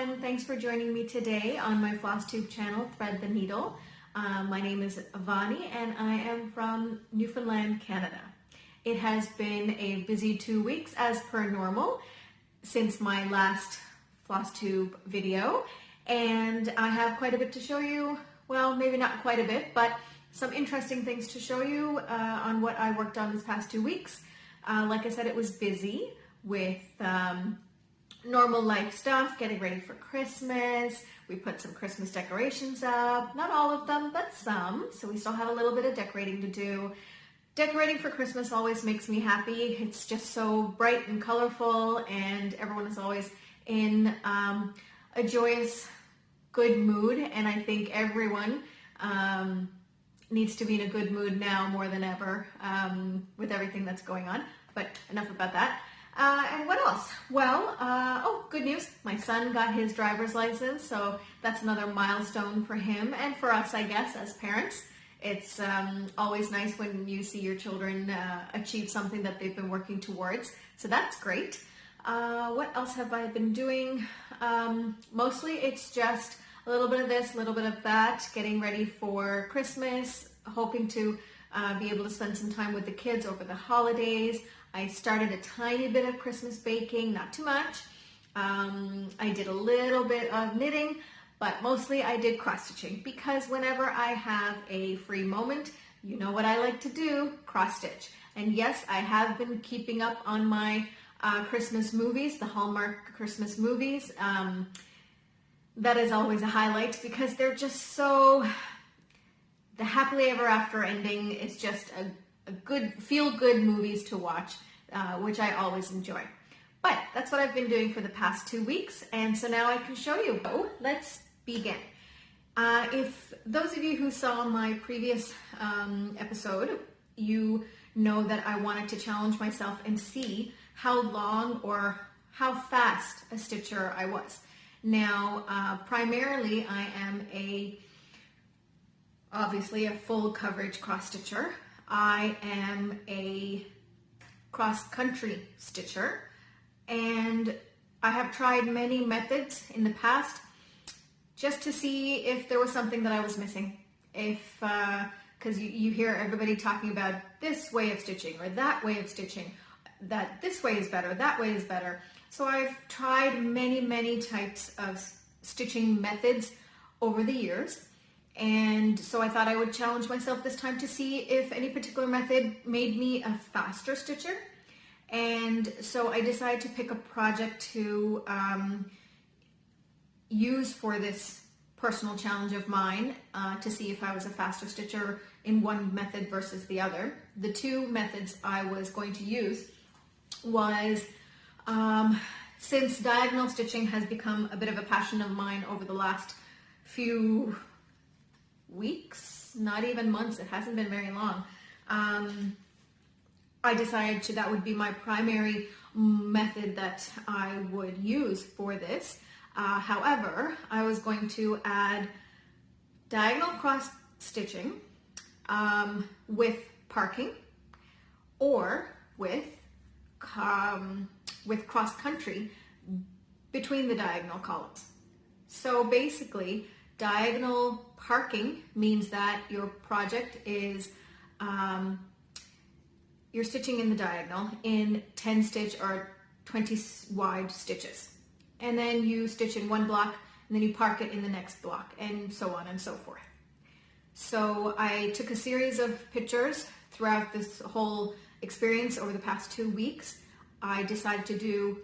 everyone. Thanks for joining me today on my Flosstube channel, Thread the Needle. My name is Avani and I am from Newfoundland, Canada. It has been a busy 2 weeks as per normal since my last Flosstube video, and I have quite a bit to show you. Well, maybe not quite a bit, but some interesting things to show you on what I worked on this past 2 weeks. Like I said, it was busy with normal life stuff, getting ready for Christmas. We put some Christmas decorations up, not all of them, but some. So we still have a little bit of decorating to do. Decorating for Christmas always makes me happy. It's just so bright and colorful, and everyone is always in a joyous, good mood. And I think everyone needs to be in a good mood now more than ever with everything that's going on. But enough about that. And what else? Well, good news. My son got his driver's license, so that's another milestone for him and for us, I guess, as parents. It's always nice when you see your children achieve something that they've been working towards, so that's great. What else have I been doing? Mostly it's just a little bit of this, a little bit of that, getting ready for Christmas, hoping to be able to spend some time with the kids over the holidays. I started a tiny bit of Christmas baking, not too much. I did a little bit of knitting, but mostly I did cross stitching because whenever I have a free moment, you know what I like to do, cross stitch. And yes, I have been keeping up on my Christmas movies, the Hallmark Christmas movies. That is always a highlight because they're just so, the happily ever after ending is just a good, feel-good movies to watch, which I always enjoy. But that's what I've been doing for the past 2 weeks, and so now I can show you. So let's begin. If those of you who saw my previous episode, you know that I wanted to challenge myself and see how long or how fast a stitcher I was. Now, primarily I am obviously a full coverage cross stitcher. I am a cross-country stitcher, and I have tried many methods in the past just to see if there was something that I was missing. Because you hear everybody talking about this way of stitching or that way of stitching, that this way is better, that way is better. So I've tried many types of stitching methods over the years. And so I thought I would challenge myself this time to see if any particular method made me a faster stitcher. And so I decided to pick a project to use for this personal challenge of mine to see if I was a faster stitcher in one method versus the other. The two methods I was going to use was, since diagonal stitching has become a bit of a passion of mine over the last few weeks, not even months, it hasn't been very long, I decided that would be my primary method that I would use for this. However, I was going to add diagonal cross stitching with parking or with cross country between the diagonal columns. So basically, diagonal parking means that your project is, you're stitching in the diagonal in 10 stitch or 20 wide stitches. And then you stitch in one block and then you park it in the next block, and so on and so forth. So I took a series of pictures throughout this whole experience over the past 2 weeks. I decided to do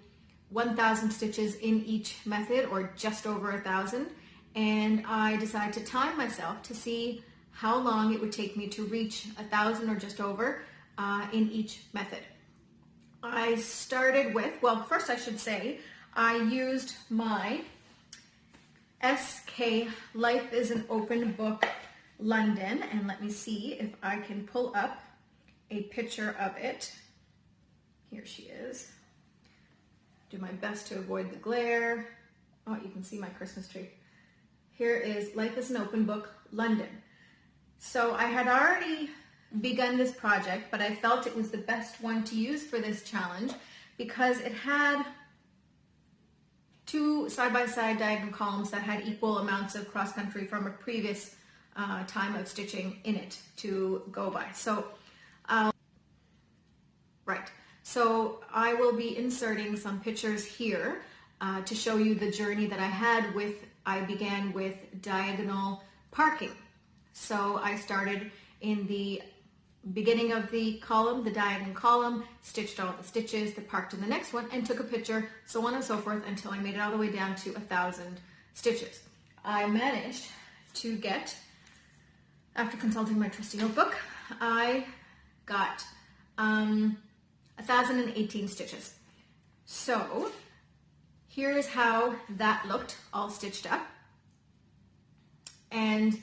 1,000 stitches in each method, or just over 1,000. And I decided to time myself to see how long it would take me to reach 1,000 or just over in each method. I started with, well, first I should say, I used my SK Life is an Open Book London, and let me see if I can pull up a picture of it. Here she is. Do my best to avoid the glare. Oh, you can see my Christmas tree. Here is Life is an Open Book, London. So I had already begun this project, but I felt it was the best one to use for this challenge because it had two side-by-side diagonal columns that had equal amounts of cross-country from a previous time of stitching in it to go by. So, right. So I will be inserting some pictures here to show you the journey that I had with, I began with diagonal parking. So I started in the beginning of the column, the diagonal column, stitched all the stitches, the parked in the next one, and took a picture, so on and so forth, until I made it all the way down to 1,000 stitches. I managed to get, after consulting my trusty notebook, I got 1,018 stitches. So here's how that looked, all stitched up. And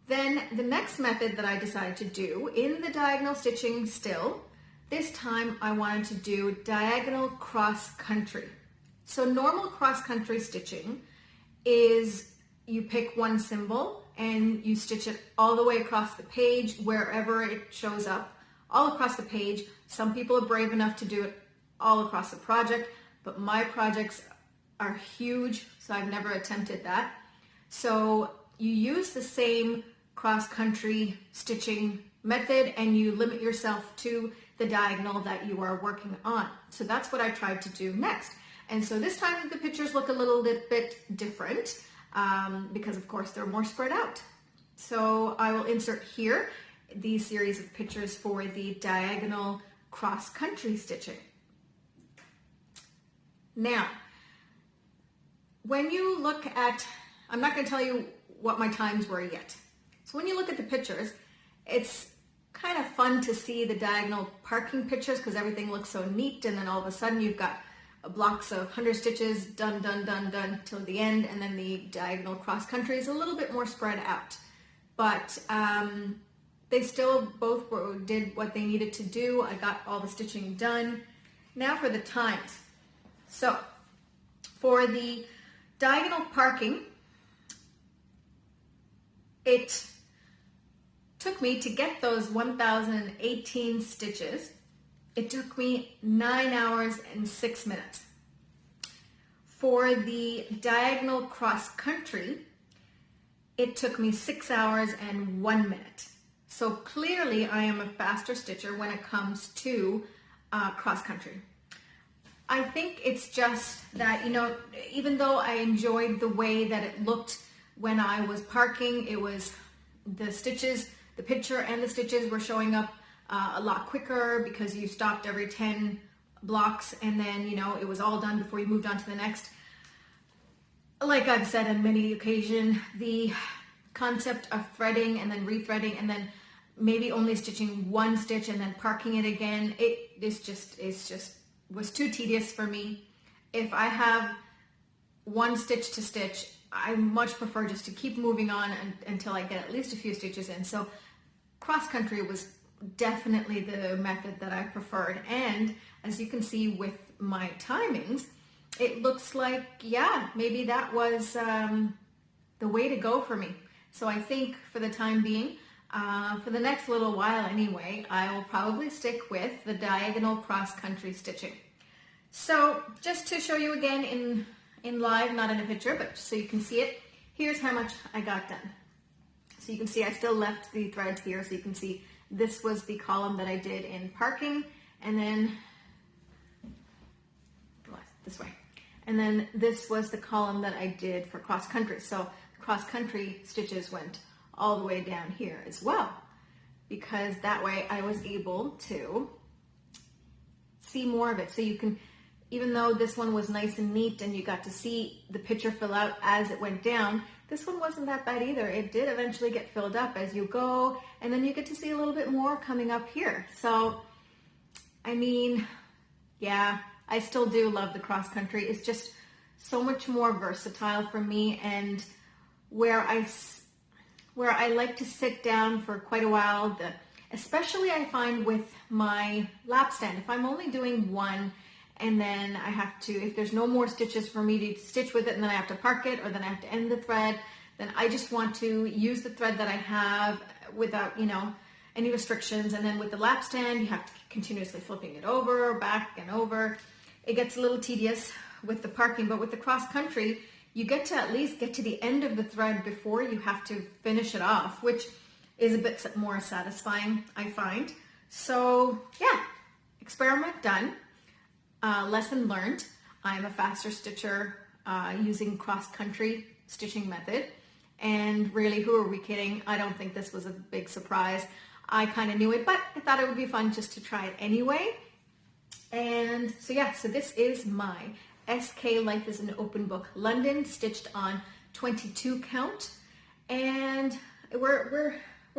then the next method that I decided to do in the diagonal stitching still, this time I wanted to do diagonal cross country. So normal cross country stitching is you pick one symbol and you stitch it all the way across the page wherever it shows up, all across the page. Some people are brave enough to do it all across the project, but my projects are huge, so I've never attempted that. So you use the same cross-country stitching method and you limit yourself to the diagonal that you are working on. So that's what I tried to do next. And so this time the pictures look a little bit different because of course they're more spread out. So I will insert here these series of pictures for the diagonal cross-country stitching. Now, when you look at, I'm not going to tell you what my times were yet. So when you look at the pictures, it's kind of fun to see the diagonal parking pictures because everything looks so neat, and then all of a sudden you've got blocks of 100 stitches done till the end, and then the diagonal cross country is a little bit more spread out. But they still both did what they needed to do. I got all the stitching done. Now for the times. So for the diagonal parking, it took me to get those 1,018 stitches. It took me 9 hours and 6 minutes. For the diagonal cross country, it took me 6 hours and 1 minute. So clearly I am a faster stitcher when it comes to cross country. I think it's just that, you know, even though I enjoyed the way that it looked when I was parking, it was the stitches, the picture and the stitches were showing up a lot quicker because you stopped every 10 blocks and then, you know, it was all done before you moved on to the next. Like I've said on many occasions, the concept of threading and then rethreading and then maybe only stitching one stitch and then parking it again, it was too tedious for me. If I have one stitch to stitch, I much prefer just to keep moving on until I get at least a few stitches in. So cross country was definitely the method that I preferred. And as you can see with my timings, it looks like, yeah, maybe that was the way to go for me. So I think for the time being, for the next little while anyway, I will probably stick with the diagonal cross country stitching. So just to show you again in live, not in a picture, but so you can see it, here's how much I got done. So you can see I still left the threads here, so you can see this was the column that I did in parking, and then this way. And then this was the column that I did for cross country. So the cross country stitches went all the way down here as well, because that way I was able to see more of it. So you can, even though this one was nice and neat and you got to see the picture fill out as it went down, this one wasn't that bad either. It did eventually get filled up as you go, and then you get to see a little bit more coming up here. So, I mean, yeah, I still do love the cross country. It's just so much more versatile for me, and where I like to sit down for quite a while, especially I find with my lap stand, if I'm only doing one and then I have to, if there's no more stitches for me to stitch with it and then I have to park it or then I have to end the thread, then I just want to use the thread that I have without, you know, any restrictions. And then with the lap stand, you have to continuously flipping it over, back and over. It gets a little tedious with the parking, but with the cross country, you get to at least get to the end of the thread before you have to finish it off, which is a bit more satisfying, I find. So yeah, experiment done, lesson learned. I'm a faster stitcher using cross-country stitching method. And really, who are we kidding? I don't think this was a big surprise. I kind of knew it, but I thought it would be fun just to try it anyway. And so yeah, so this is my SK Life is an Open Book London, stitched on 22 count. And we're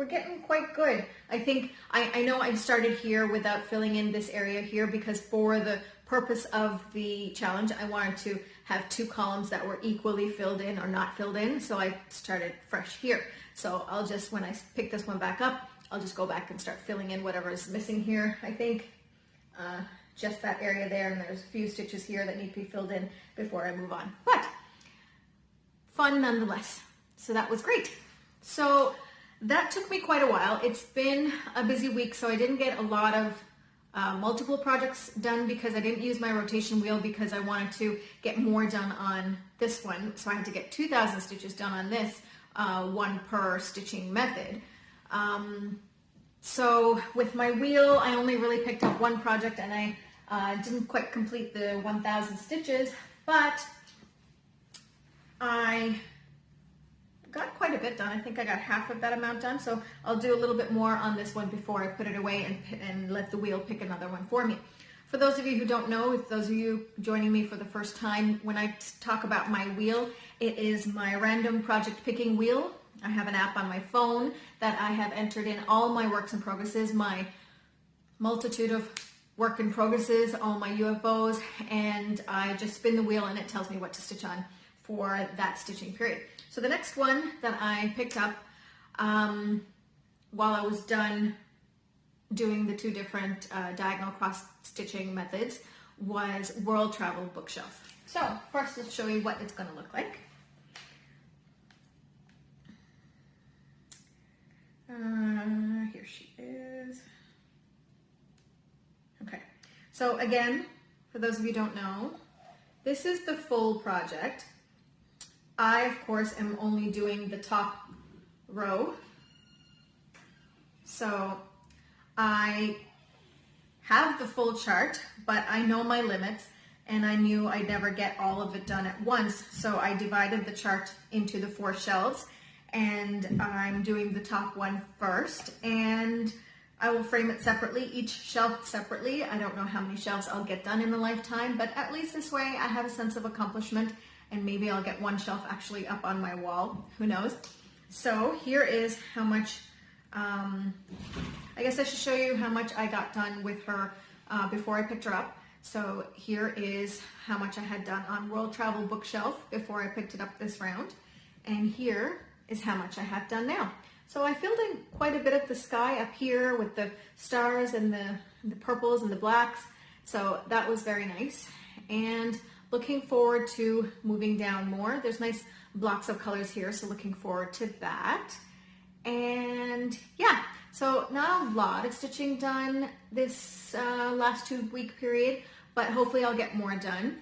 getting quite good. I think, I know I started here without filling in this area here because for the purpose of the challenge, I wanted to have 2 columns that were equally filled in or not filled in. So I started fresh here. So I'll just, when I pick this one back up, I'll just go back and start filling in whatever is missing here. I think just that area there, and there's a few stitches here that need to be filled in before I move on. But fun nonetheless. So that was great. So that took me quite a while. It's been a busy week, so I didn't get a lot of multiple projects done because I didn't use my rotation wheel because I wanted to get more done on this one. So I had to get 2,000 stitches done on this, 1 per stitching method. So with my wheel, I only really picked up 1 project and I didn't quite complete the 1,000 stitches, but I got quite a bit done. I think I got half of that amount done, so I'll do a little bit more on this one before I put it away and let the wheel pick another one for me. For those of you who don't know, if those of you joining me for the first time, when I talk about my wheel, it is my random project picking wheel. I have an app on my phone that I have entered in all my works in progresses, my multitude of work in progresses, all my UFOs, and I just spin the wheel and it tells me what to stitch on for that stitching period. So the next one that I picked up while I was done doing the 2 different diagonal cross stitching methods was World Travel Bookshelf. So first, let's show you what it's going to look like. Here she is. Okay, so again, for those of you who don't know, this is the full project. I, of course, am only doing the top row. So I have the full chart, but I know my limits and I knew I'd never get all of it done at once. So I divided the chart into the 4 shelves and I'm doing the top one first, and I will frame it separately, each shelf separately. I don't know how many shelves I'll get done in a lifetime, but at least this way I have a sense of accomplishment, and maybe I'll get 1 shelf actually up on my wall, who knows. So here is how much, I guess I should show you how much I got done with her before I picked her up. So here is how much I had done on World Travel Bookshelf before I picked it up this round, and here is how much I have done now. So I filled in quite a bit of the sky up here with the stars and the purples and the blacks. So that was very nice. And looking forward to moving down more. There's nice blocks of colors here, so looking forward to that. And yeah, so not a lot of stitching done this last 2-week period, but hopefully I'll get more done.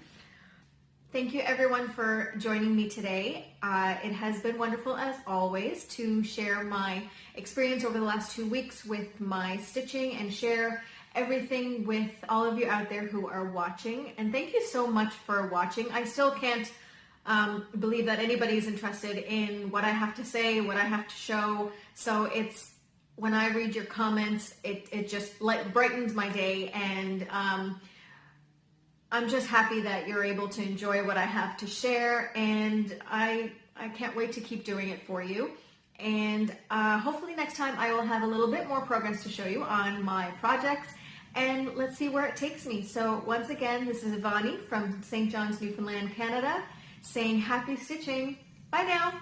Thank you everyone for joining me today. It has been wonderful as always to share my experience over the last 2 weeks with my stitching and share everything with all of you out there who are watching. And thank you so much for watching. I still can't believe that anybody is interested in what I have to say, what I have to show. So it's, when I read your comments, it just brightens my day, and I'm just happy that you're able to enjoy what I have to share, and I can't wait to keep doing it for you. And hopefully next time I will have a little bit more progress to show you on my projects, and let's see where it takes me. So once again, this is Ivani from St. John's, Newfoundland, Canada, saying happy stitching. Bye now.